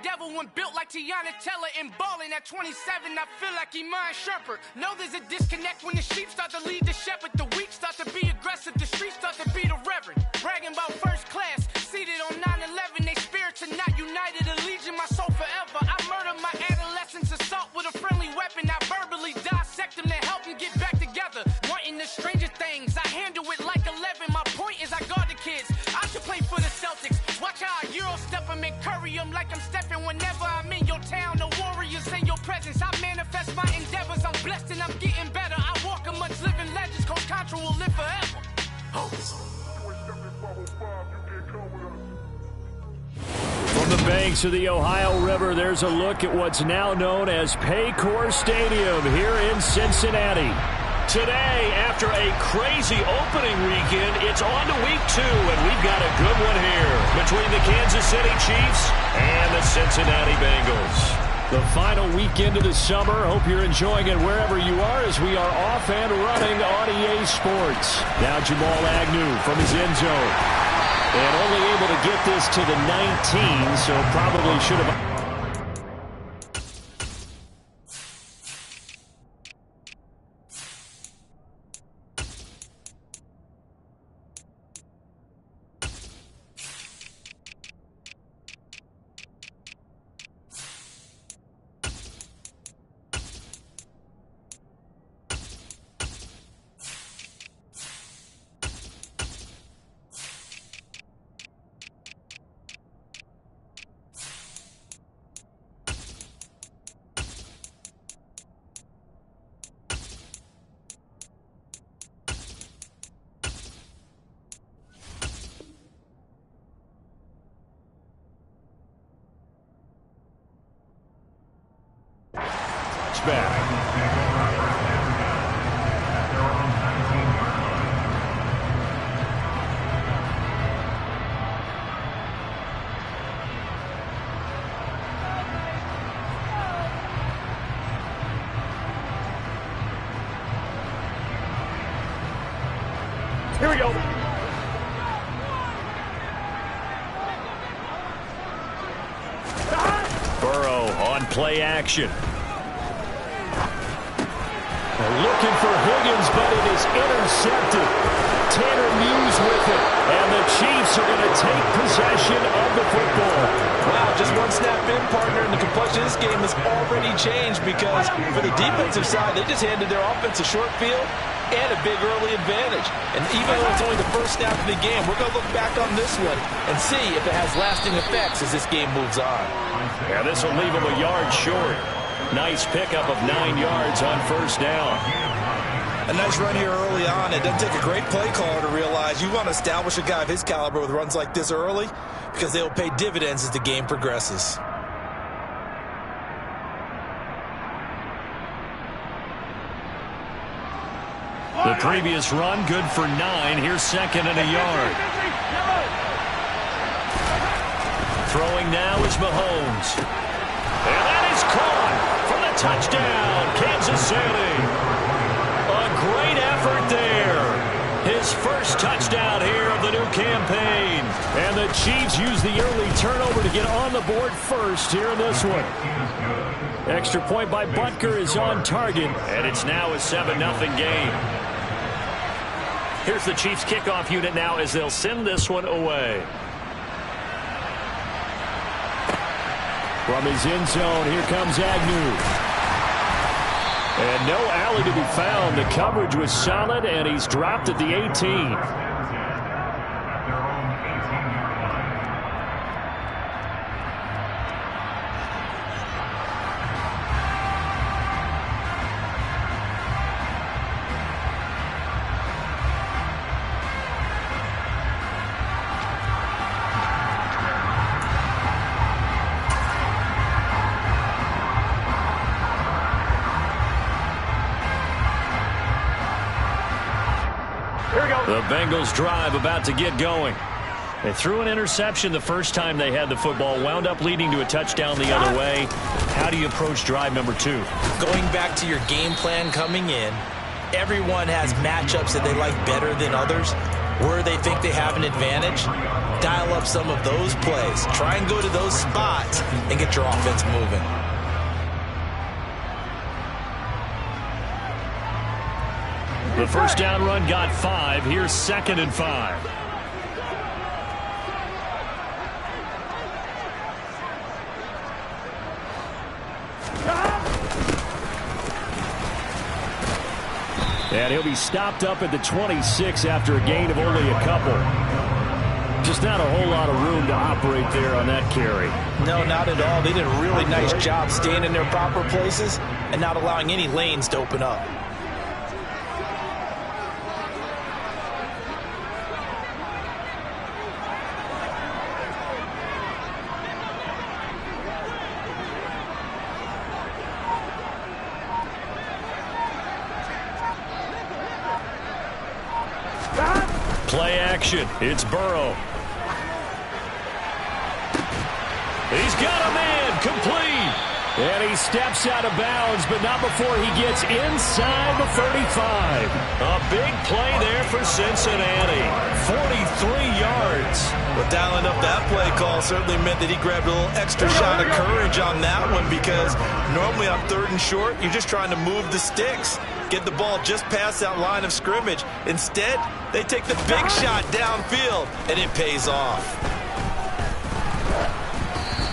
Devil when built like Tiana Teller and balling at 27, I feel like Iman Shumpert. Know there's a disconnect when the sheep start to lead the shepherd. The weak start to be aggressive, the streets start to be the reverend. Bragging about first class, seated on 9/11. They spirits are not united, a legion, my soul forever. I murdered my adolescence, assault with a friendly weapon. I verbally dissect them to help them get back together. Wanting the stranger things, I handle it like 11. My point is I guard the kids, I should play for the Celtics. Watch how I Euro step them and curry them like I'm stepping. Whenever I'm in your town, the warriors in your presence. I manifest my endeavors, I'm blessed and I'm getting better. I walk amongst living legends, Coach Contra will live forever. From the banks of the Ohio River, there's a look at what's now known as Paycor Stadium here in Cincinnati. Today, after a crazy opening weekend, it's on to week 2, and we've got a good one here between the Kansas City Chiefs and the Cincinnati Bengals. The final weekend of the summer. Hope you're enjoying it wherever you are as we are off and running on EA Sports. Now Jamal Agnew from his end zone. And only able to get this to the 19, so probably should have... Back. Here we go. Burrow on play action. Looking for Higgins, but it is intercepted. Tanner Muse with it, and the Chiefs are going to take possession of the football. Wow, just one snap in, partner, and the complexion of this game has already changed because for the defensive side, they just handed their offense a short field and a big early advantage. And even though it's only the first snap of the game, we're going to look back on this one and see if it has lasting effects as this game moves on. Yeah, this will leave them a yard short. Nice pickup of 9 yards on first down. A nice run here early on. It doesn't take a great play caller to realize you want to establish a guy of his caliber with runs like this early because they will pay dividends as the game progresses. The previous run, good for 9. Here's second and a yard. Throwing now is Mahomes. And that is caught for the touchdown, Kansas City. A great effort there. His first touchdown here of the new campaign. And the Chiefs use the early turnover to get on the board first here in this one. Extra point by Butker is on target, and it's now a 7-0 game. Here's the Chiefs kickoff unit now as they'll send this one away. From his end zone, here comes Agnew. And no alley to be found. The coverage was solid, and he's dropped at the 18. The Bengals drive about to get going. They threw an interception the first time they had the football, wound up leading to a touchdown the other way. How do you approach drive number 2? Going back to your game plan coming in, everyone has matchups that they like better than others. where they think they have an advantage, dial up some of those plays. Try and go to those spots and get your offense moving. The first down run got 5. Here's 2nd and 5. And he'll be stopped up at the 26 after a gain of only a couple. Just not a whole lot of room to operate there on that carry. No, not at all. They did a really nice job staying in their proper places and not allowing any lanes to open up. Play action. It's Burrow. He's got a man. Complete. And he steps out of bounds, but not before he gets inside the 35. A big play there for Cincinnati. 43 yards. Well, dialing up that play call certainly meant that he grabbed a little extra shot of courage on that one, because normally on 3rd and short, you're just trying to move the sticks, get the ball just past that line of scrimmage. Instead, they take the big shot downfield, and it pays off.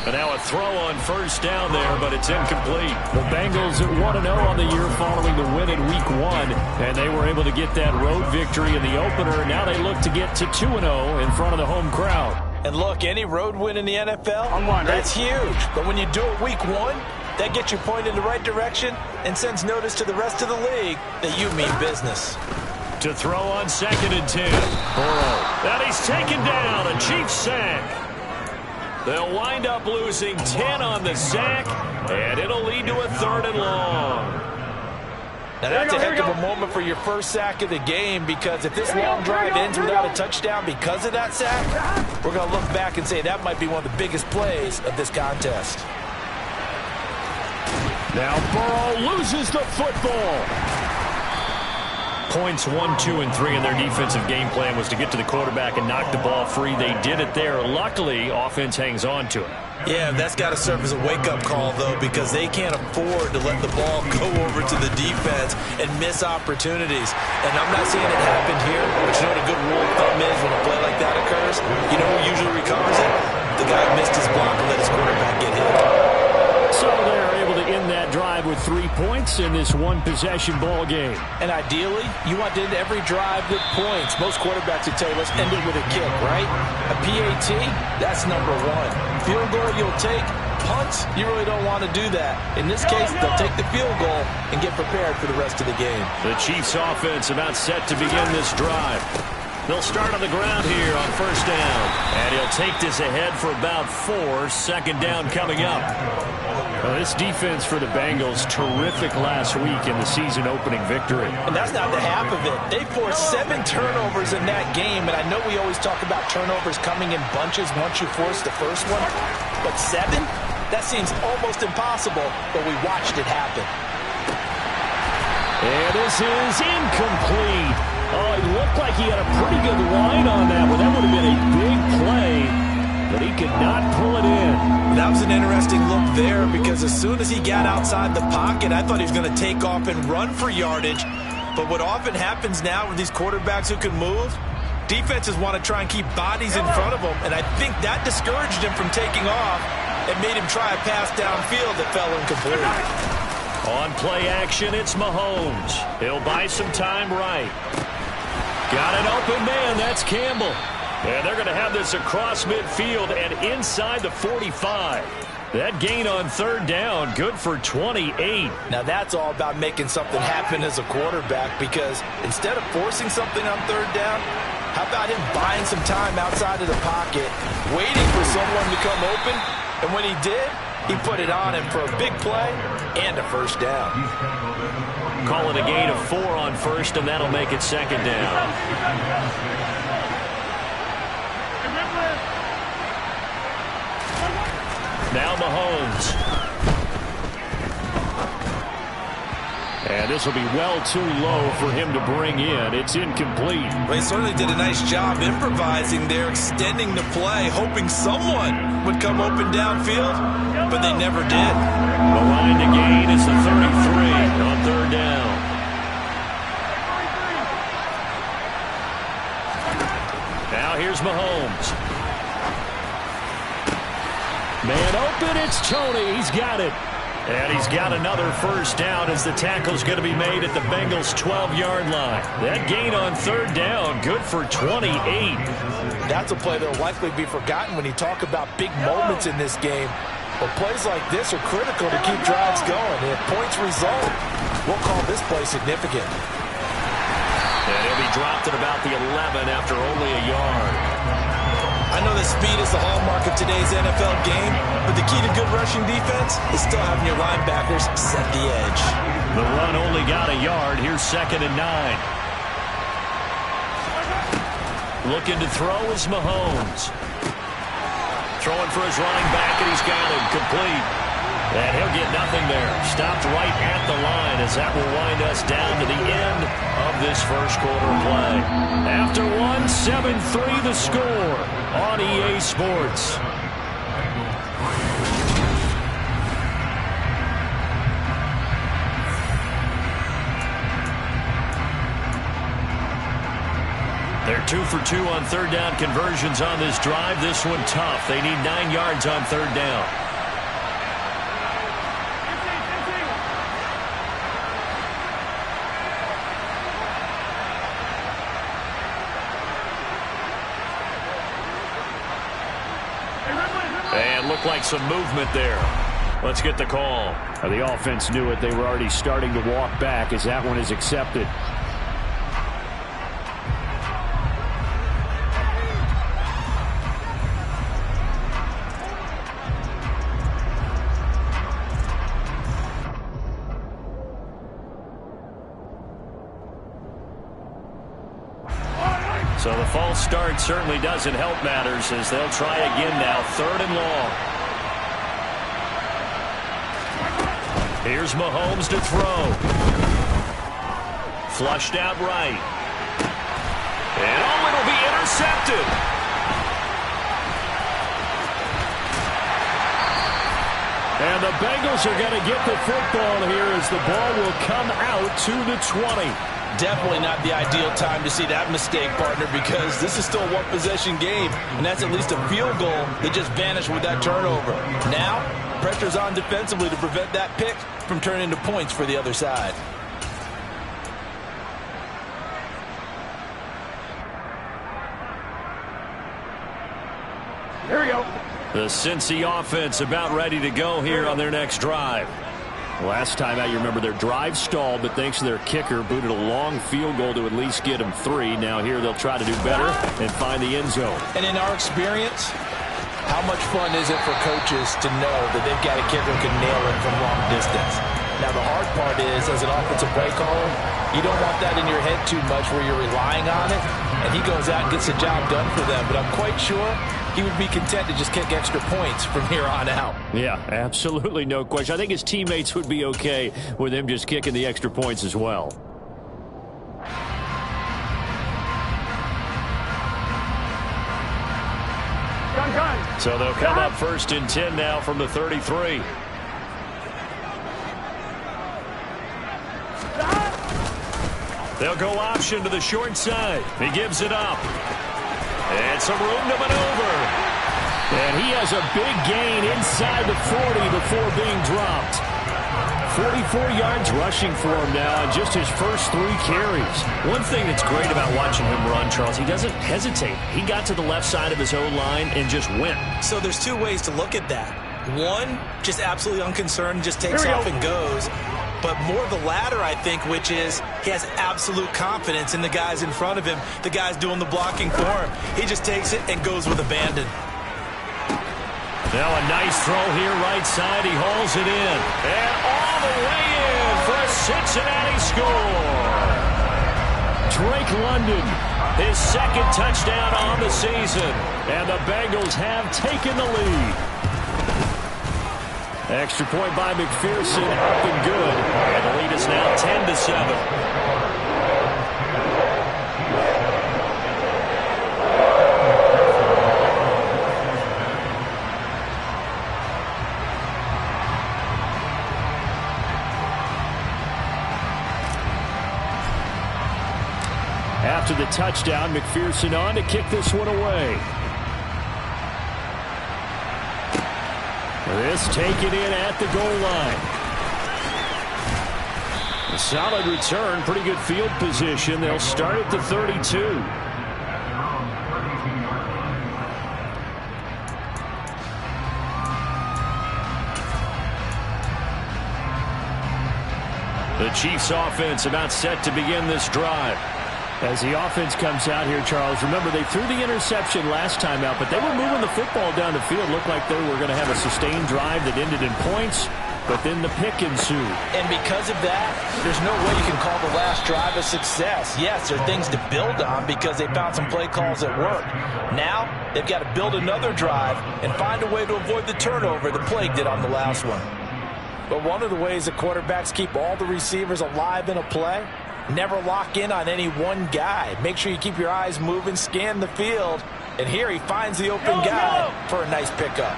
And now a throw on first down there, but it's incomplete. The Bengals at 1-0 on the year following the win in Week 1, and they were able to get that road victory in the opener. Now they look to get to 2-0 in front of the home crowd. And look, any road win in the NFL, that's huge. But when you do it Week 1, that gets you pointed in the right direction and sends notice to the rest of the league that you mean business. To throw on 2nd and 10. Burrow. And he's taken down. A Chiefs sack. They'll wind up losing 10 on the sack, and it'll lead to a 3rd and long. Now that's a heck of a moment for your first sack of the game, because if this long drive ends without a touchdown because of that sack, we're going to look back and say that might be one of the biggest plays of this contest. Now Burrow loses the football. Points 1, 2, and 3 in their defensive game plan was to get to the quarterback and knock the ball free. They did it there. Luckily, offense hangs on to it. Yeah, that's got to serve as a wake-up call, though, because they can't afford to let the ball go over to the defense and miss opportunities. And I'm not saying it happened here, but you know what a good rule of thumb is when a play like that occurs? You know who usually recovers it? The guy who missed his block and let his quarterback get hit. So they're able to end that drive with 3 points in this one-possession ball game. And ideally, you want to end every drive with points. Most quarterbacks would tell you, let's end it with a kick, right? A PAT, that's number 1. Field goal you'll take. Punts, you really don't want to do that. In this case, they'll take the field goal and get prepared for the rest of the game. The Chiefs offense about set to begin this drive. They'll start on the ground here on first down. And he'll take this ahead for about 4. 2nd down coming up. Well, this defense for the Bengals, terrific last week in the season-opening victory. And that's not the half of it. They forced 7 turnovers in that game, and I know we always talk about turnovers coming in bunches once you force the first one, but 7? That seems almost impossible, but we watched it happen. And this is incomplete. Oh, it looked like he had a pretty good line on that one. That would have been a big play, but he could not pull it in. That was an interesting look there, because as soon as he got outside the pocket, I thought he was going to take off and run for yardage. But what often happens now with these quarterbacks who can move, defenses want to try and keep bodies in front of them, and I think that discouraged him from taking off and made him try a pass downfield that fell incomplete. On play action, it's Mahomes. He'll buy some time right. Got an open man. That's Campbell. And they're going to have this across midfield and inside the 45. That gain on 3rd down, good for 28. Now that's all about making something happen as a quarterback, because instead of forcing something on 3rd down, how about him buying some time outside of the pocket, waiting for someone to come open, and when he did, he put it on him for a big play and a first down. Call it a gain of 4 on first, and that'll make it 2nd down. Now Mahomes. And And this will be well too low for him to bring in. It's incomplete. Well, he certainly did a nice job improvising there, extending the play, hoping someone would come open downfield, but they never did. The line to gain is the 33 on third down. Now here's Mahomes. Man open, it's Tony. He's got it. And he's got another first down as the tackle's going to be made at the Bengals' 12-yard line. That gain on third down, good for 28. That's a play that will likely be forgotten when you talk about big moments in this game. But plays like this are critical to keep drives going. And if points result, we'll call this play significant. And he'll be dropped at about the 11 after only a yard. I know that speed is the hallmark of today's NFL game, but the key to good rushing defense is still having your linebackers set the edge. The run only got a yard. Here's 2nd and 9. Looking to throw is Mahomes. Throwing for his running back, and he's got him complete. And he'll get nothing there. Stopped right at the line as that will wind us down to the end of this first quarter play. After one, 7-3 the score on EA Sports. They're 2 for 2 on third down conversions on this drive. This one tough. They need 9 yards on third down. And looked like some movement there. Let's get the call. The offense knew it. They were already starting to walk back as that one is accepted. So the false start certainly doesn't help matters as they'll try again now. 3rd and long. Here's Mahomes to throw. Flushed out right. And oh, it'll be intercepted. And the Bengals are going to get the football here as the ball will come out to the 20. Definitely not the ideal time to see that mistake, partner, because this is still a one-possession game, and that's at least a field goal that just vanished with that turnover. Now, pressure's on defensively to prevent that pick from turning into points for the other side. Here we go. The Cincy offense about ready to go here on their next drive. Last time out, you remember their drive stalled, but thanks to their kicker, booted a long field goal to at least get them 3. Now here they'll try to do better and find the end zone. And in our experience, how much fun is it for coaches to know that they've got a kicker who can nail it from long distance? Now the hard part is, as an offensive play caller, you don't want that in your head too much where you're relying on it, and he goes out and gets the job done for them. But I'm quite sure he would be content to just kick extra points from here on out. Yeah, absolutely no question. I think his teammates would be okay with him just kicking the extra points as well. So they'll come up 1st and 10 now from the 33. They'll go option to the short side. He gives it up. And some room to maneuver. And he has a big gain inside the 40 before being dropped. 44 yards rushing for him now on just his first 3 carries. One thing that's great about watching him run, Charles, he doesn't hesitate. He got to the left side of his O-line and just went. So there's 2 ways to look at that. One, just absolutely unconcerned, just takes off and goes. But more the latter, I think, which is he has absolute confidence in the guys in front of him, the guys doing the blocking for him. He just takes it and goes with abandon. Now a nice throw here right side. He hauls it in. And all the way in for a Cincinnati score. Drake London, his 2nd touchdown on the season. And the Bengals have taken the lead. Extra point by McPherson, up and good. And the lead is now 10-7. After the touchdown, McPherson on to kick this one away. This taken in at the goal line. A solid return, pretty good field position. They'll start at the 32. The Chiefs offense about set to begin this drive. As the offense comes out here, Charles, remember they threw the interception last time out, but they were moving the football down the field. Looked like they were going to have a sustained drive that ended in points, but then the pick ensued. And because of that, there's no way you can call the last drive a success. Yes, there are things to build on because they found some play calls that work. Now, they've got to build another drive and find a way to avoid the turnover the Plague did on the last one. But one of the ways the quarterbacks keep all the receivers alive in a play, never lock in on any one guy. Make sure you keep your eyes moving, scan the field. And here he finds the open guy for a nice pickup.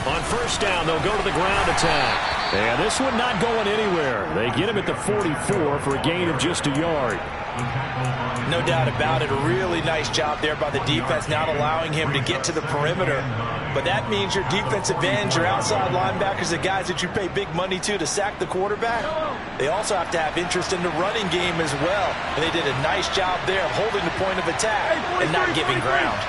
On first down, they'll go to the ground attack. And this one not going anywhere. They get him at the 44 for a gain of just a yard. No doubt about it. A really nice job there by the defense, not allowing him to get to the perimeter. But that means your defensive ends, your outside linebackers, the guys that you pay big money to sack the quarterback, they also have to have interest in the running game as well. And they did a nice job there of holding the point of attack and not giving ground.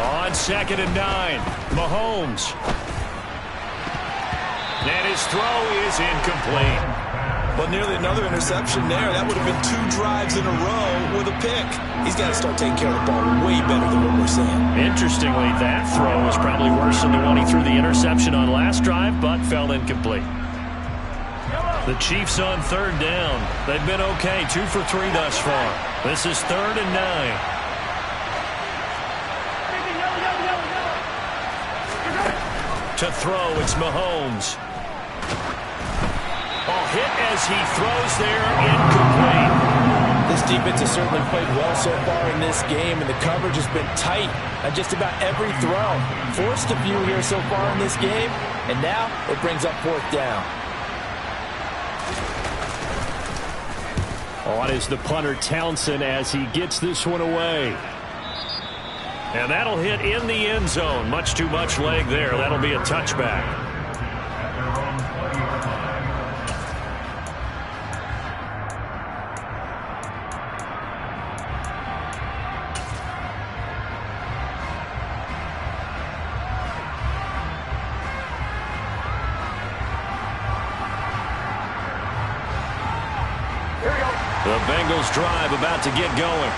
On 2nd and 9, Mahomes. And his throw is incomplete. Well, nearly another interception there. That would have been 2 drives in a row with a pick. He's got to start taking care of the ball way better than what we're seeing. Interestingly, that throw was probably worse than the one he threw the interception on last drive, but fell incomplete. The Chiefs on 3rd down. They've been okay, 2 for 3 thus far. This is 3rd and 9. To throw, it's Mahomes. Hit as he throws there, incomplete. This defense has certainly played well so far in this game, and the coverage has been tight on just about every throw. Forced a few here so far in this game, and now it brings up 4th down. On is the punter Townsend as he gets this one away. And that'll hit in the end zone. Much too much leg there. That'll be a touchback. The Bengals drive about to get going.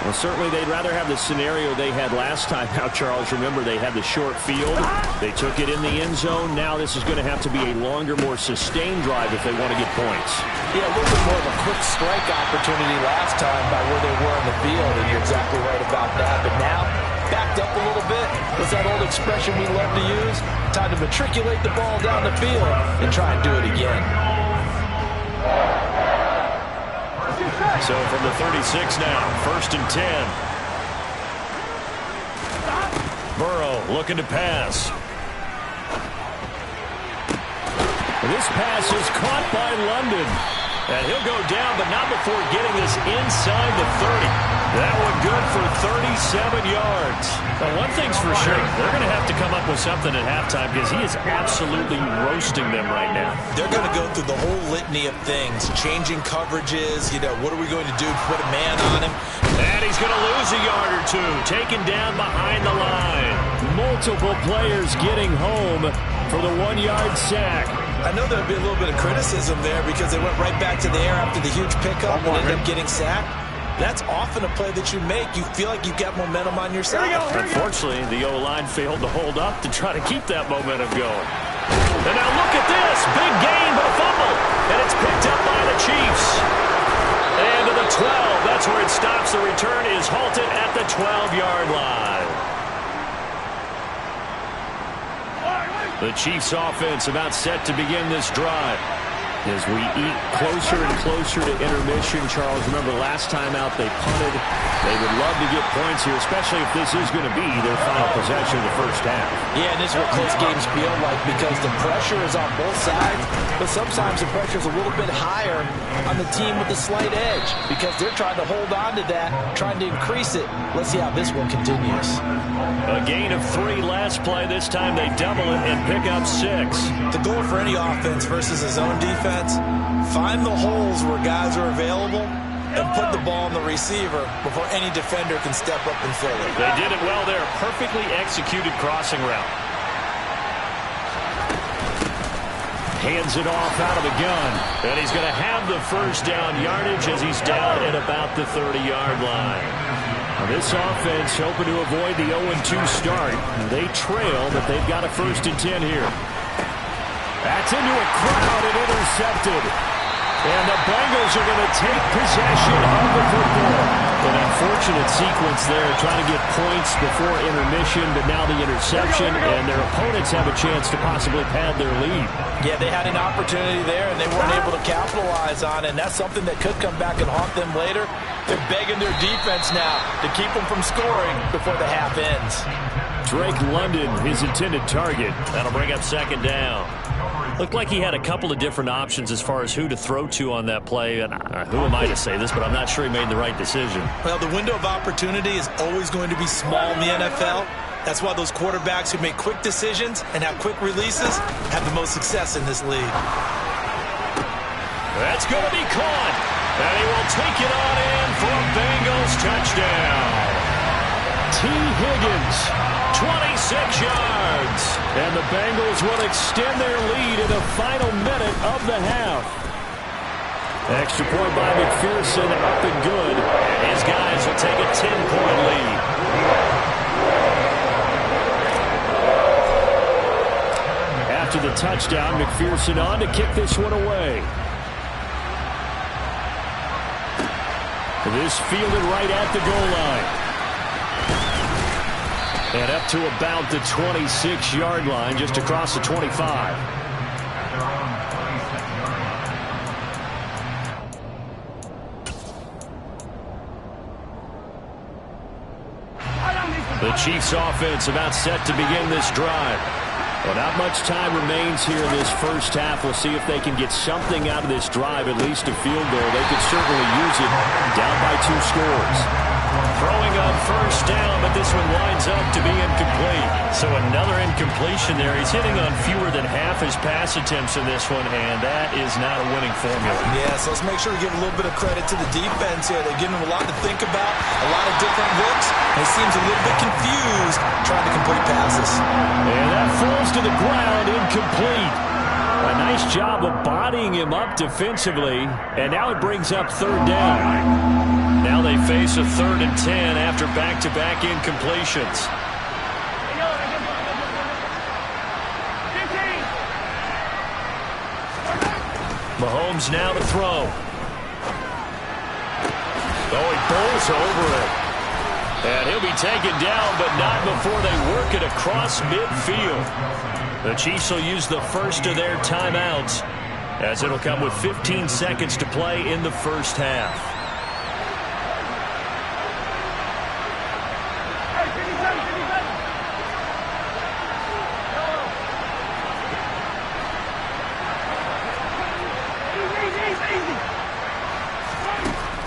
Well, certainly they'd rather have the scenario they had last time out, Charles. Remember, they had the short field. They took it in the end zone. Now this is going to have to be a longer, more sustained drive if they want to get points. Yeah, a little bit more of a quick strike opportunity last time by where they were in the field, and you're exactly right about that. But now, backed up a little bit. What's that old expression we love to use? Time to matriculate the ball down the field and try and do it again. So from the 36 now, 1st and 10. Burrow looking to pass. This pass is caught by London. And he'll go down, but not before getting this inside the 30. That one good for 37 yards. Now, one thing's for sure, they're going to have to come up with something at halftime because he is absolutely roasting them right now. They're going to go through the whole litany of things, changing coverages, what are we going to do, put a man on him. And he's going to lose a yard or two, taken down behind the line. Multiple players getting home for the 1-yard sack. I know there'll be a little bit of criticism there because they went right back to the air after the huge pickup and ended up getting sacked. That's often a play that you make. You feel like you've got momentum on your side. Unfortunately, the O-line failed to hold up to try to keep that momentum going. And now look at this. Big gain, but a fumble. And it's picked up by the Chiefs. And to the 12. That's where it stops. The return is halted at the 12-yard line. The Chiefs offense about set to begin this drive. As we eat closer and closer to intermission, Charles, remember last time out they punted. They would love to get points here, especially if this is going to be their final possession of the first half. Yeah, and this is what close games feel like because the pressure is on both sides, but sometimes the pressure is a little bit higher on the team with the slight edge because they're trying to hold on to that, trying to increase it. Let's see how this one continues. A gain of 3 last play. This time they double it and pick up 6. The goal for any offense versus a zone defense, find the holes where guys are available and put the ball on the receiver before any defender can step up and fill it. They did it well there. Perfectly executed crossing route. Hands it off out of the gun. And he's going to have the first down yardage as he's down at about the 30-yard line. Now this offense hoping to avoid the 0-2 start. They trail, but they've got a 1st and 10 here. That's into a crowd and intercepted. And the Bengals are going to take possession of the football. An unfortunate sequence there, trying to get points before intermission, but now the interception, and their opponents have a chance to possibly pad their lead. Yeah, they had an opportunity there, and they weren't able to capitalize on it, and that's something that could come back and haunt them later. They're begging their defense now to keep them from scoring before the half ends. Drake London, his intended target. That'll bring up 2nd down. Looked like he had a couple of different options as far as who to throw to on that play. And who am I to say this, but I'm not sure he made the right decision. Well, the window of opportunity is always going to be small in the NFL. That's why those quarterbacks who make quick decisions and have quick releases have the most success in this league. That's going to be caught. And he will take it on in for a Bengals touchdown. T. Higgins, 26 yards. And the Bengals will extend their lead in the final minute of the half. Extra point by McPherson, up and good. And his guys will take a 10-point lead. After the touchdown, McPherson on to kick this one away. This fielded right at the goal line. And up to about the 26-yard line, just across the 25. The Chiefs offense about set to begin this drive. Well, not much time remains here in this first half. We'll see if they can get something out of this drive, at least a field goal. They could certainly use it down by 2 scores. Throwing on 1st down, but this one winds up to be incomplete. So another incompletion there. He's hitting on fewer than half his pass attempts in this one, and that is not a winning formula. Yeah, so let's make sure we give a little bit of credit to the defense here. They're giving him a lot to think about, a lot of different looks. He seems a little bit confused trying to complete passes. And that falls to the ground, incomplete. A nice job of bodying him up defensively, and now it brings up 3rd down. Now they face a 3rd and 10 after back-to-back incompletions. Mahomes now to throw. Oh, he bowls over it. And he'll be taken down, but not before they work it across midfield. The Chiefs will use the first of their timeouts, as it'll come with 15 seconds to play in the first half.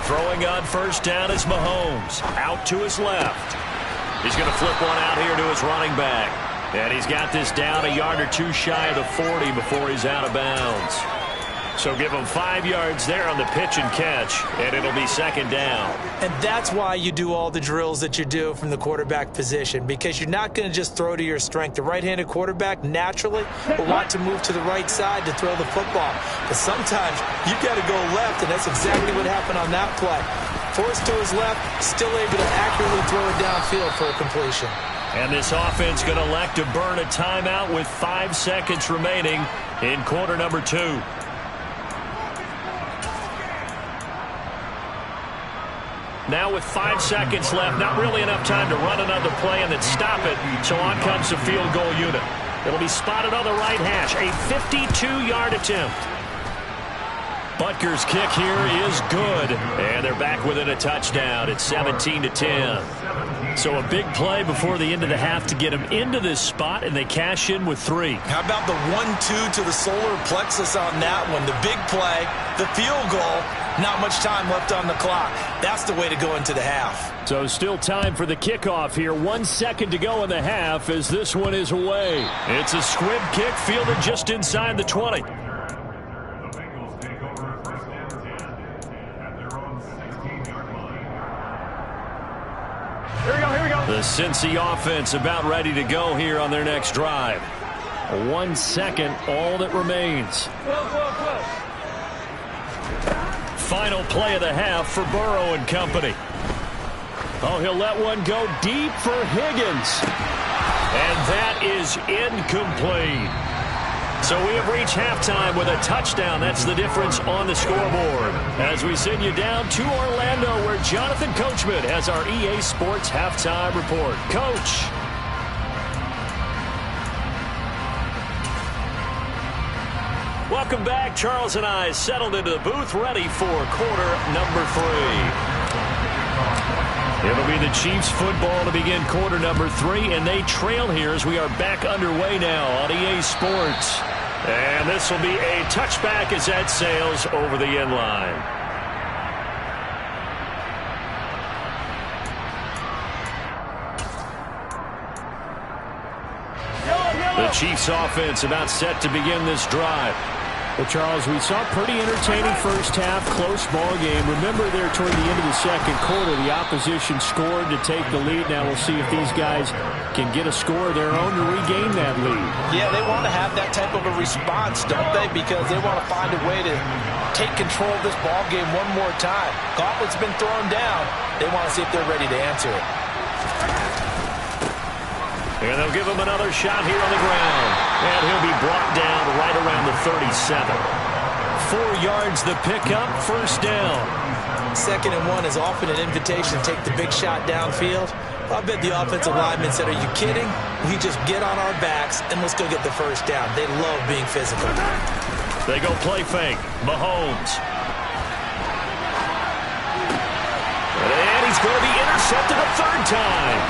Throwing on 1st down is Mahomes. Out to his left. He's going to flip one out here to his running back. And he's got this down a yard or 2 shy of the 40 before he's out of bounds. So give him 5 yards there on the pitch and catch, and it'll be 2nd down. And that's why you do all the drills that you do from the quarterback position, because you're not going to just throw to your strength. The right-handed quarterback naturally will want to move to the right side to throw the football. But sometimes you've got to go left, and that's exactly what happened on that play. Forced to his left, still able to accurately throw it downfield for a completion. And this offense going to elect to burn a timeout with 5 seconds remaining in quarter number 2. Now with 5 seconds left, not really enough time to run another play and then stop it. So on comes the field goal unit. It'll be spotted on the right hash. A 52-yard attempt. Butker's kick here is good. And they're back within a touchdown. It's 17-10. So a big play before the end of the half to get them into this spot, and they cash in with 3. How about the 1-2 to the solar plexus on that one? The big play, the field goal, not much time left on the clock. That's the way to go into the half. So still time for the kickoff here. 1 second to go in the half as this one is away. It's a squib kick fielded just inside the 20. The Cincy offense about ready to go here on their next drive. 1 second, all that remains. Final play of the half for Burrow and company. Oh, he'll let one go deep for Higgins. And that is incomplete. So we have reached halftime with a touchdown. That's the difference on the scoreboard. As we send you down to Orlando, where Jonathan Coachman has our EA Sports halftime report. Coach. Welcome back. Charles and I settled into the booth, ready for quarter number 3. It'll be the Chiefs football to begin quarter number 3, and they trail here as we are back underway now on EA Sports. And this will be a touchback as that sails over the end line. The Chiefs offense about set to begin this drive. Well, Charles, we saw a pretty entertaining first half, close ball game. Remember there toward the end of the second quarter, the opposition scored to take the lead. Now we'll see if these guys can get a score of their own to regain that lead. Yeah, they want to have that type of a response, don't they? Because they want to find a way to take control of this ball game one more time. Gauntlet's been thrown down. They want to see if they're ready to answer it. And they'll give him another shot here on the ground. And he'll be brought down right around the 37. 4 yards the pickup, first down. 2nd and 1 is often an invitation to take the big shot downfield. I bet the offensive lineman said, are you kidding? We just get on our backs and let's go get the first down. They love being physical. They go play fake. Mahomes. And he's going to be intercepted a 3rd time.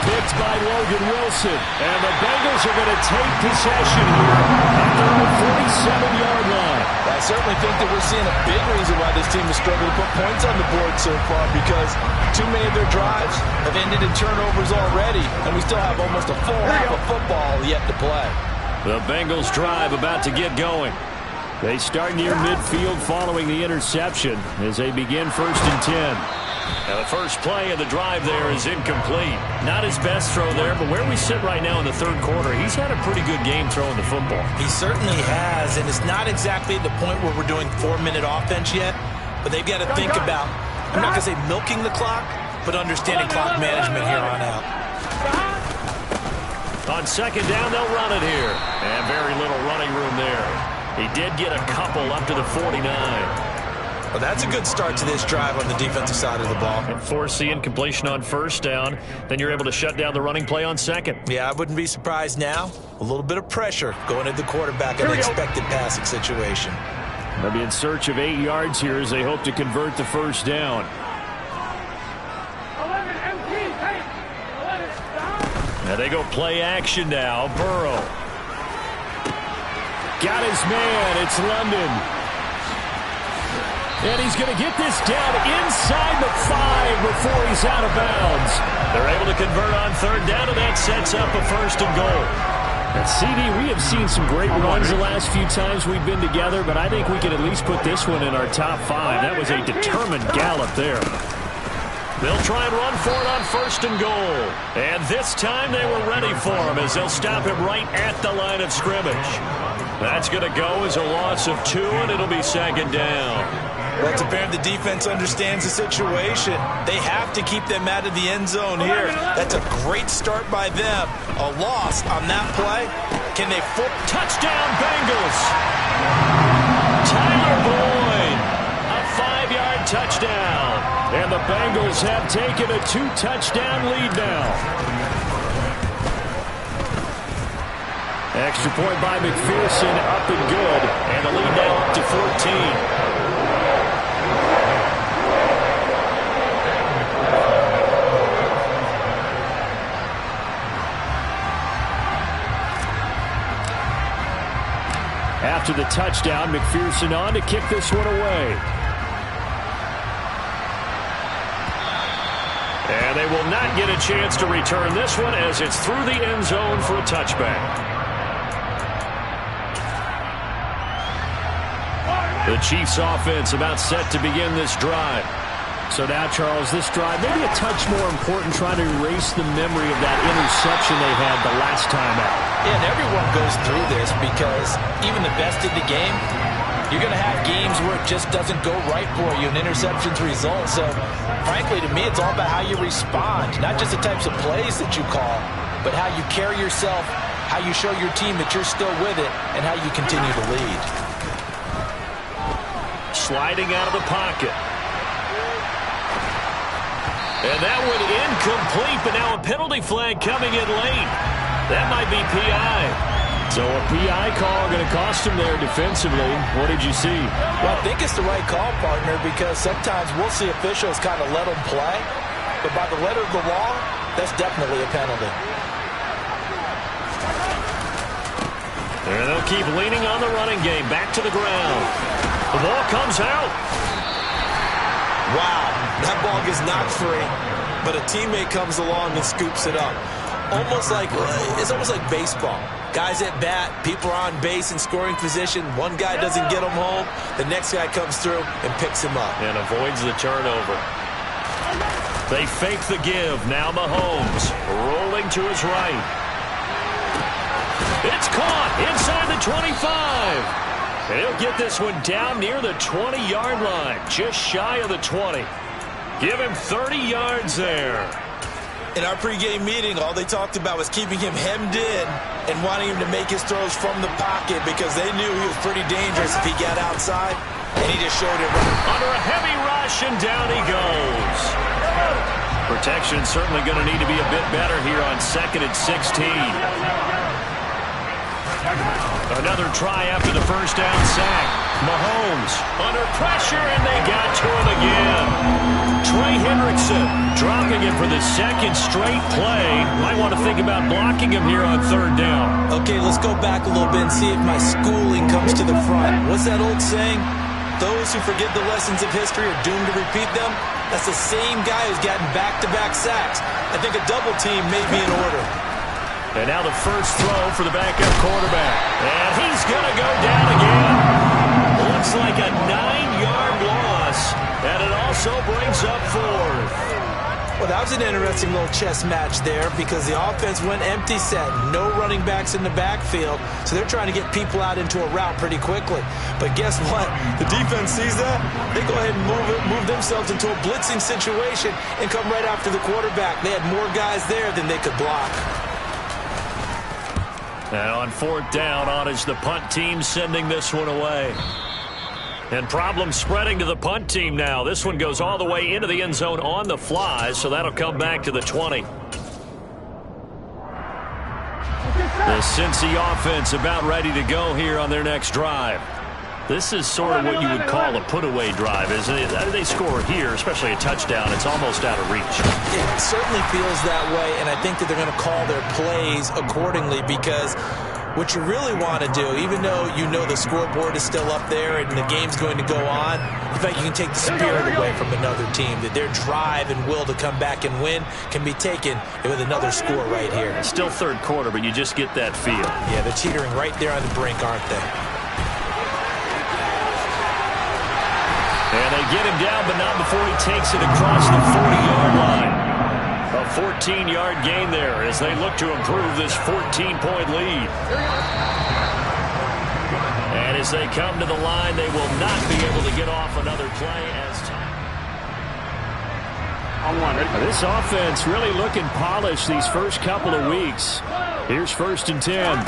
Picked by Logan Wilson. And the Bengals are going to take possession here at their own 47-yard line. I certainly think that we're seeing a big reason why this team has struggled to put points on the board so far, because too many of their drives have ended in turnovers already, and we still have almost a full half of football yet to play. The Bengals drive about to get going. They start near midfield following the interception as they begin 1st and 10. Now the first play of the drive there is incomplete. Not his best throw there, but where we sit right now in the 3rd quarter, he's had a pretty good game throwing the football. He certainly has, and it's not exactly the point where we're doing 4-minute offense yet, but they've got to think about, I'm not going to say milking the clock, but understanding clock management here on out. On 2nd down, they'll run it here. And very little running room there. He did get a couple up to the 49. Well, that's a good start to this drive on the defensive side of the ball. And force the incompletion on 1st down. Then you're able to shut down the running play on 2nd. Yeah, I wouldn't be surprised now. A little bit of pressure going at the quarterback in an expected passing situation. They'll be in search of 8 yards here as they hope to convert the 1st down. Now they go play action now. Burrow. Got his man. It's London. And he's going to get this down inside the 5 before he's out of bounds. They're able to convert on 3rd down, and that sets up a 1st and goal. And CD, we have seen some great runs the last few times we've been together, but I think we can at least put this one in our top 5. That was a determined gallop there. They'll try and run for it on 1st and goal. And this time they were ready for him as they'll stop him right at the line of scrimmage. That's going to go as a loss of 2, and it'll be 2nd down. Well, it's apparent the defense understands the situation. They have to keep them out of the end zone here. That's a great start by them. A loss on that play. Can they touchdown Bengals? Tyler Boyd. A 5-yard touchdown. And the Bengals have taken a 2-touchdown lead now. Extra point by McPherson, up and good. And the lead now up to 14. After the touchdown, McPherson on to kick this one away. And they will not get a chance to return this one as it's through the end zone for a touchback. The Chiefs offense about set to begin this drive. So now, Charles, this drive maybe a touch more important, trying to erase the memory of that interception they had the last time out. Yeah, and everyone goes through this because even the best in the game, you're going to have games where it just doesn't go right for you, and interceptions result. So, frankly, to me, it's all about how you respond, not just the types of plays that you call, but how you carry yourself, how you show your team that you're still with it, and how you continue to lead. Sliding out of the pocket. And that one incomplete, but now a penalty flag coming in late. That might be PI. So a PI call going to cost him there defensively. What did you see? Well, I think it's the right call, partner, because sometimes we'll see officials kind of let them play. But by the letter of the law, that's definitely a penalty. And they'll keep leaning on the running game. Back to the ground. The ball comes out. Wow, that ball gets knocked free, but a teammate comes along and scoops it up. It's almost like baseball. Guys at bat, people are on base in scoring position. One guy doesn't get him home. The next guy comes through and picks him up. And avoids the turnover. They fake the give. Now Mahomes rolling to his right. It's caught inside the 25. And he'll get this one down near the 20-yard line, just shy of the 20. Give him 30 yards there. In our pregame meeting, all they talked about was keeping him hemmed in and wanting him to make his throws from the pocket because they knew he was pretty dangerous if he got outside, and he just showed it right. Under a heavy rush, and down he goes. Protection certainly going to need to be a bit better here on 2nd and 16. Another try after the first down sack. Mahomes under pressure, and they got to him again. Trey Hendrickson dropping it for the second straight play. Might want to think about blocking him here on 3rd down. Okay, let's go back a little bit and see if my schooling comes to the front. What's that old saying? Those who forget the lessons of history are doomed to repeat them. That's the same guy who's gotten back-to-back sacks. I think a double team may be in order. And now the first throw for the backup quarterback. And he's going to go down again. Looks like a 9-yard loss. And it also brings up 4th. Well, that was an interesting little chess match there because the offense went empty set. No running backs in the backfield. So they're trying to get people out into a route pretty quickly. But guess what? The defense sees that. They go ahead and move themselves into a blitzing situation and come right after the quarterback. They had more guys there than they could block. And on 4th down, on is the punt team sending this one away. And problems spreading to the punt team now. This one goes all the way into the end zone on the fly, so that'll come back to the 20. The Cincy offense about ready to go here on their next drive. This is sort of what you would call a put-away drive, isn't it? They score here, especially a touchdown. It's almost out of reach. It certainly feels that way, and I think that they're going to call their plays accordingly because what you really want to do, even though you know the scoreboard is still up there and the game's going to go on, in fact, you can take the spirit away from another team, that their drive and will to come back and win can be taken with another score right here. It's still 3rd quarter, but you just get that feel. Yeah, they're teetering right there on the brink, aren't they? And they get him down, but not before he takes it across the 40-yard line. A 14-yard gain there as they look to improve this 14-point lead. And as they come to the line, they will not be able to get off another play as time. This offense really looking polished these first couple of weeks. Here's 1st and 10.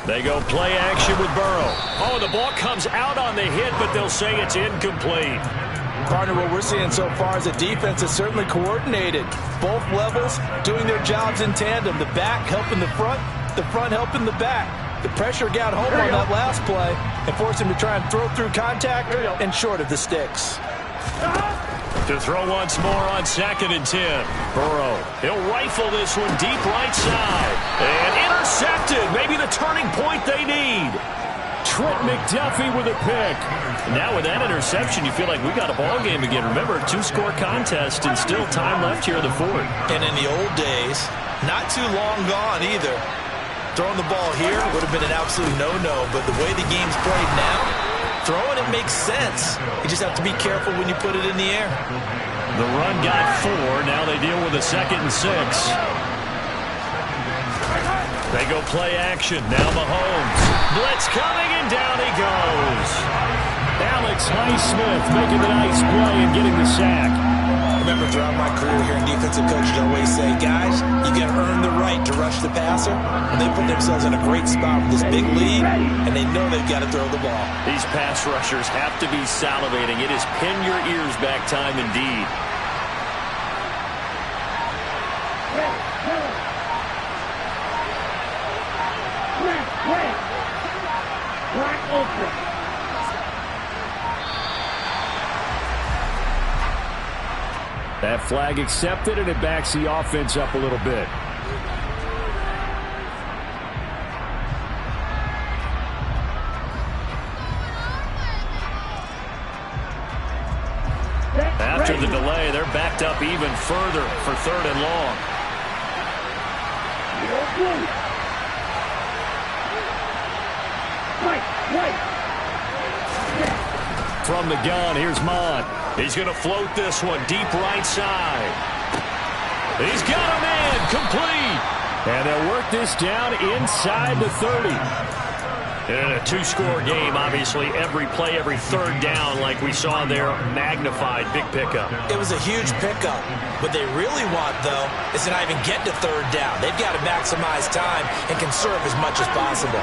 They go play action with Burrow. Oh, the ball comes out on the hit, but they'll say it's incomplete. Partner, what we're seeing so far is the defense is certainly coordinated. Both levels doing their jobs in tandem. The back helping the front helping the back. The pressure got home on that last play and forced him to try and throw through contact and short of the sticks. To throw once more on 2nd and 10. Burrow, he'll rifle this one deep right side. And intercepted. Maybe the turning point they need. Trent McDuffie with a pick. Now with that interception, you feel like we got a ball game again. Remember, 2-score contest and still time left here in the fourth. And in the old days, not too long gone either. Throwing the ball here would have been an absolute no-no, but the way the game's played now, throwing it makes sense. You just have to be careful when you put it in the air. The run got 4. Now they deal with a 2nd and 6. They go play action. Now Mahomes. Blitz coming, and down he goes. Alex Highsmith making the nice play and getting the sack. I remember throughout my career here in defensive coaches, I always say, guys, you got to earn the right to rush the passer. And they put themselves in a great spot with this big lead, and they know they've got to throw the ball. These pass rushers have to be salivating. It is pin your ears back time indeed. That flag accepted, and it backs the offense up a little bit. After the delay, they're backed up even further for 3rd and long. From the gun, here's Mond. He's going to float this one deep right side. He's got him in, complete. And they'll work this down inside the 30. In a 2-score game, obviously, every play, every 3rd down, like we saw there, magnified, big pickup. It was a huge pickup. What they really want, though, is to not even get to 3rd down. They've got to maximize time and conserve as much as possible.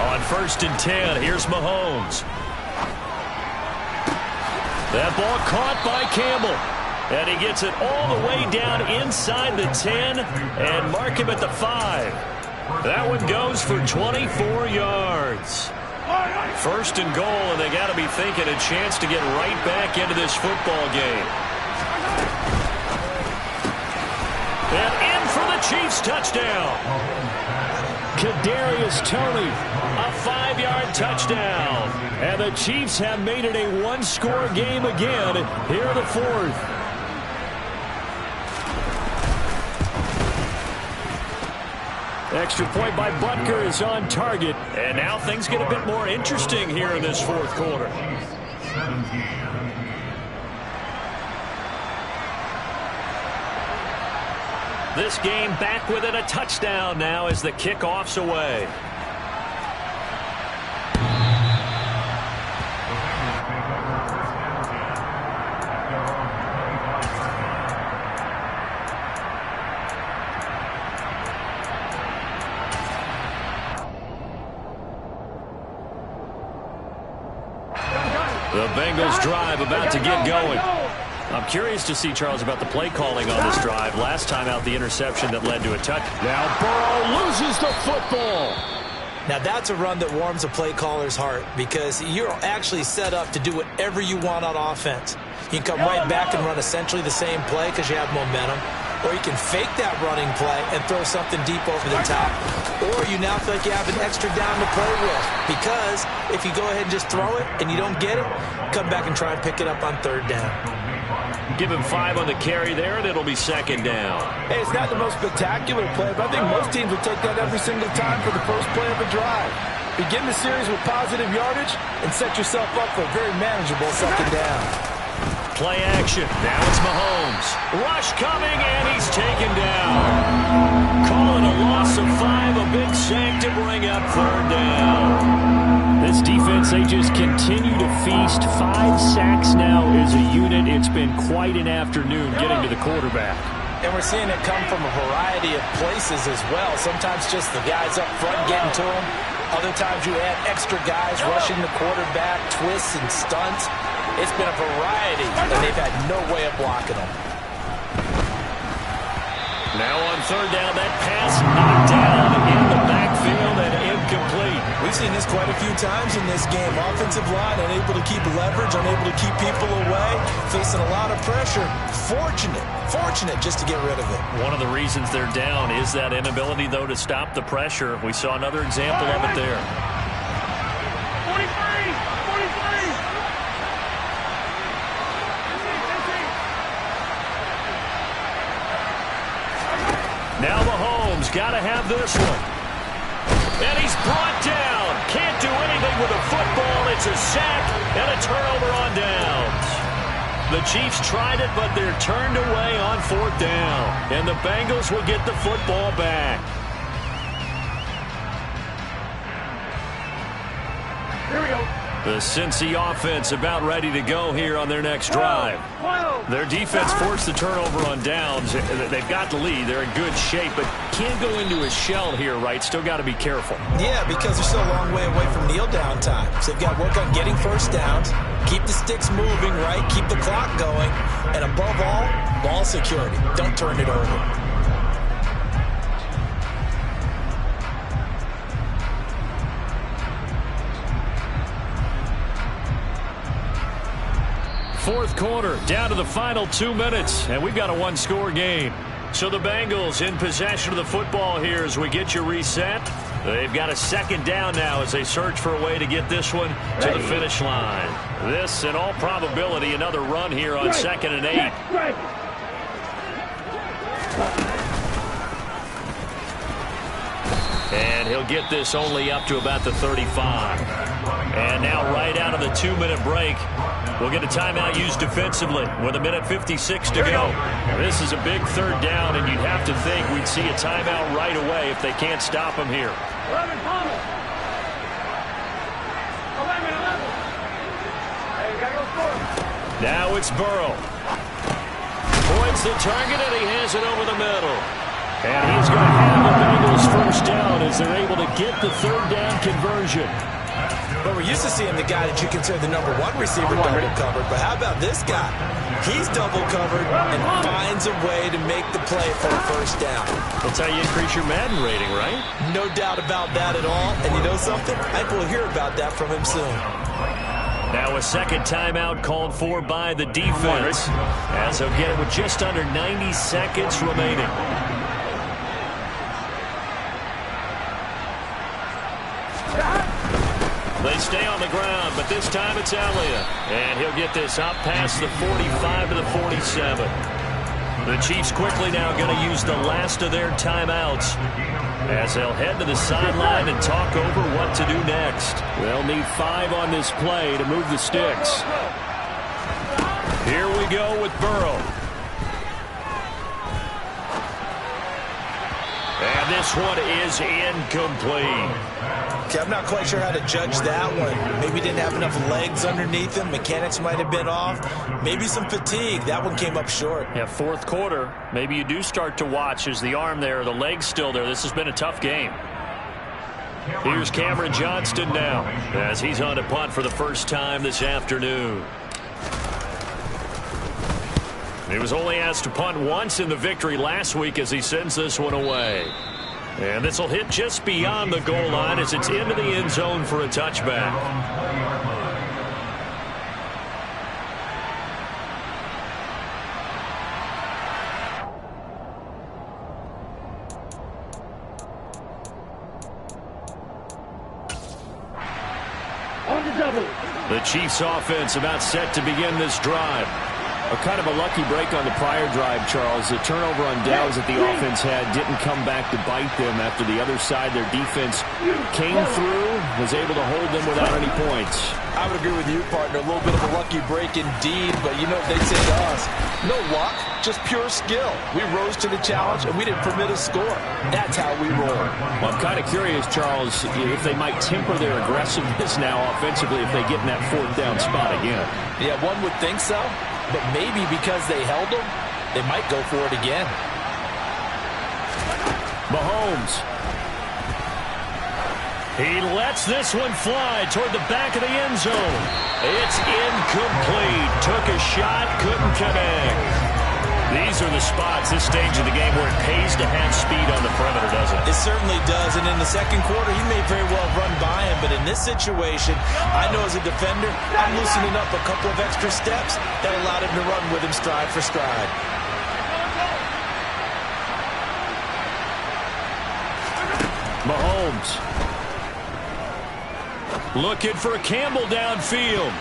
On 1st and 10, here's Mahomes. That ball caught by Campbell. And he gets it all the way down inside the 10 and mark him at the 5. That one goes for 24 yards. 1st and goal, and they got to be thinking a chance to get right back into this football game. And in for the Chiefs touchdown. Kadarius Toney, a 5-yard touchdown. And the Chiefs have made it a 1-score game again here in the 4th. Extra point by Butker is on target. And now things get a bit more interesting here in this 4th quarter. This game back within a touchdown now as the kickoff's away. The Bengals drive about to get going. I'm curious to see, Charles, about the play calling on this drive. Last time out, the interception that led to a touchdown. Now Burrow loses the football. Now that's a run that warms a play caller's heart because you're actually set up to do whatever you want on offense. You can come right back and run essentially the same play because you have momentum. Or you can fake that running play and throw something deep over the top. Or you now feel like you have an extra down to play with. Because if you go ahead and just throw it and you don't get it, come back and try and pick it up on 3rd down. Give him 5 on the carry there, and it'll be 2nd down. Hey, it's not the most spectacular play, but I think most teams will take that every single time for the first play of a drive. Begin the series with positive yardage and set yourself up for a very manageable 2nd down. Play action. Now it's Mahomes. Rush coming, and he's taken down. Calling a loss of 5, a big sack to bring up 3rd down. This defense, they just continue to feast. 5 sacks now as a unit. It's been quite an afternoon getting to the quarterback. And we're seeing it come from a variety of places as well. Sometimes just the guys up front getting to him. Other times you add extra guys rushing the quarterback, twists and stunts. It's been a variety, and they've had no way of blocking them. Now on third down, that pass knocked down in the backfield and incomplete. We've seen this quite a few times in this game. Offensive line unable to keep leverage, unable to keep people away, facing a lot of pressure. Fortunate just to get rid of it. One of the reasons they're down is that inability, though, to stop the pressure. We saw another example of it there. 43! Now Mahomes got to have this one. And he's brought down. Can't do anything with the football. It's a sack and a turnover on downs. The Chiefs tried it, but they're turned away on fourth down. And the Bengals will get the football back. Here we go. The Cincy offense about ready to go here on their next drive. Their defense forced the turnover on downs. They've got the lead. They're in good shape, but can't go into a shell here, right? Still got to be careful. Yeah, because they're still a long way away from kneel down time. So they've got to work on getting first downs, keep the sticks moving, right? Keep the clock going. And above all, ball security. Don't turn it over. Fourth quarter, down to the final 2 minutes, and we've got a one-score game. So the Bengals in possession of the football here as we get you reset. They've got a second down now as they search for a way to get this one to the finish line. This, in all probability, another run here on 2nd and 8. And he'll get this only up to about the 35. And now right out of the 2-minute break, we'll get a timeout used defensively with 1:56 to go. This is a big third down, and you'd have to think we'd see a timeout right away if they can't stop him here. 11, Thomas. 11. Hey, you gotta go score. Now it's Burrow. Points the target, and he has it over the middle. And he's going to have the Bengals first down as they're able to get the third down conversion. But we're used to seeing the guy that you consider the number one receiver double covered. But how about this guy? He's double covered and finds a way to make the play for a first down. That's how you increase your Madden rating, right? No doubt about that at all. And you know something? I think we'll hear about that from him soon. Now a second timeout called for by the defense as they'll get it with just under 90 seconds remaining. They stay on the ground, but this time it's Elliott. And he'll get this up past the 45 to the 47. The Chiefs quickly now going to use the last of their timeouts as they'll head to the sideline and talk over what to do next. They'll need 5 on this play to move the sticks. Here we go with Burrow. And this one is incomplete. Okay, I'm not quite sure how to judge that one. Maybe didn't have enough legs underneath him. Mechanics might have been off. Maybe some fatigue. That one came up short. Yeah, fourth quarter. Maybe you do start to watch as the arm there, the leg's still there. This has been a tough game. Here's Cameron Johnston now as he's on to punt for the first time this afternoon. He was only asked to punt once in the victory last week as he sends this one away. And this will hit just beyond the goal line as it's into the end zone for a touchback. The Chiefs offense about set to begin this drive. A kind of a lucky break on the prior drive, Charles. The turnover on downs that the offense had didn't come back to bite them after the other side. Their defense came through, was able to hold them without any points. I would agree with you, partner. A little bit of a lucky break indeed, but you know what they say to us. No luck, just pure skill. We rose to the challenge, and we didn't permit a score. That's how we roll. Well, I'm kind of curious, Charles, if they might temper their aggressiveness now offensively if they get in that fourth down spot again. Yeah, one would think so. But maybe because they held them, they might go for it again. Mahomes. He lets this one fly toward the back of the end zone. It's incomplete. Took a shot, couldn't connect. These are the spots, this stage of the game, where it pays to have speed on the perimeter, doesn't it? It certainly does, and in the second quarter, he may very well run by him, but in this situation, I know as a defender, I'm loosening up a couple of extra steps that allowed him to run with him stride for stride. Mahomes. Looking for Campbell downfield.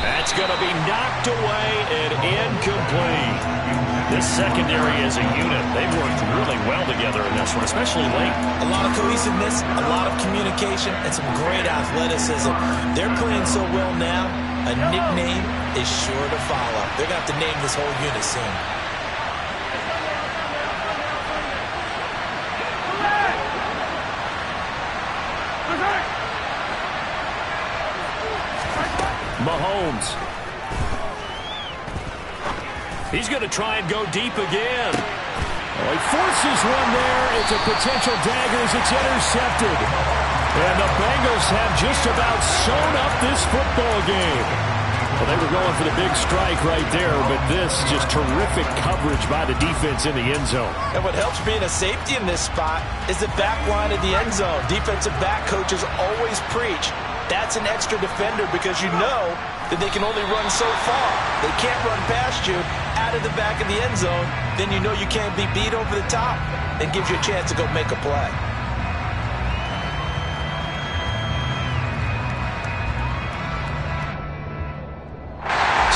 That's going to be knocked away and incomplete. This secondary as a unit, they've worked really well together in this one, especially late. A lot of cohesiveness, a lot of communication, and some great athleticism. They're playing so well now, a nickname is sure to follow. They're going to have to name this whole unit soon. Mahomes. He's going to try and go deep again. Oh, he forces one there. It's a potential dagger as it's intercepted. And the Bengals have just about sewn up this football game. Well, they were going for the big strike right there, but this just terrific coverage by the defense in the end zone. And what helps being a safety in this spot is the back line of the end zone. Defensive back coaches always preach. That's an extra defender because you know that they can only run so far. They can't run past you out of the back of the end zone. Then you know you can't be beat over the top. It gives you a chance to go make a play.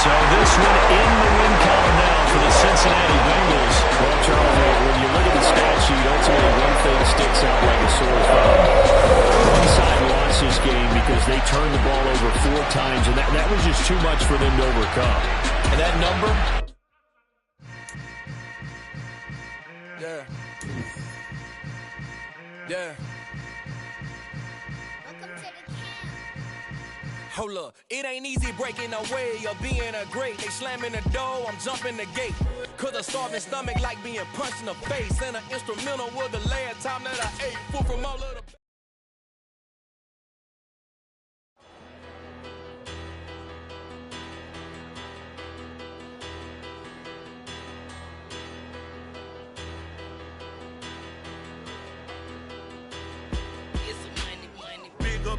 So this one in the win column now for the Cincinnati Bengals. Well, Charles, when you look at the stat sheet, ultimately one thing sticks out like a sore thumb. One side lost this game because they turned the ball over 4 times, and that was just too much for them to overcome. And that number? Yeah. Yeah. Hold up, it ain't easy breaking away or being a great. They slamming the door, I'm jumping the gate. Cause a starving stomach like being punched in the face. And an instrumental was the last time that I ate. Food from all of the...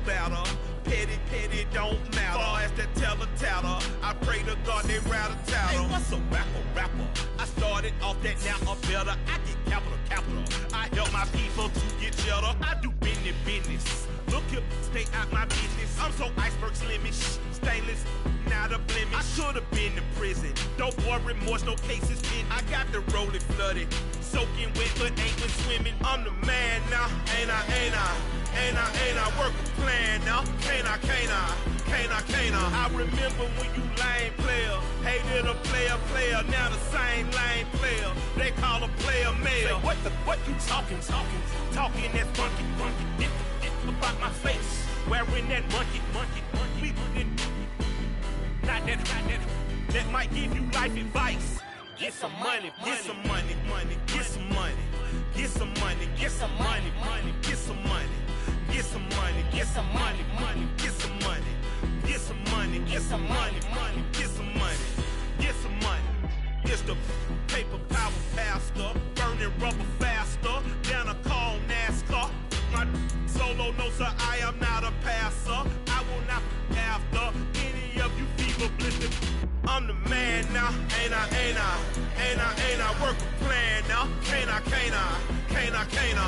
Better, petty don't matter. Far as the teller, I pray to God they rattle tattle. Hey, what's a rapper? I started off that, now I'm better. I get capital. I help my people to get cheddar. I do business. Look here, stay out my business. I'm so iceberg slimish, stainless, not a blemish. I should have been in prison. Don't boy remorse, no cases pinned. I got the rolling flooded, soaking wet, but ain't been swimming. I'm the man now, ain't I work a plan now. Can't I? I remember when you lame player, hated a player, now the same lame player. They call a player mayor. Say, what you talking that funky, about my face, wearing that monkey. Not that might give you life advice. Get some money. It's the paper power pastor, burning rubber faster, down a call NASCAR. My solo no sir, I am not a passer. I will not after any of you fever blistered. I'm the man now, ain't I work a plan now. Can't I?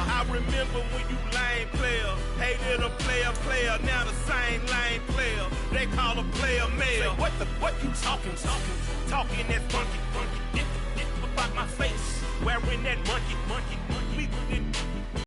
I remember when you lame player, hated a player, now the same lame player. They call a player mayor. Say, what you talking that funky, about my face, wearing that monkey.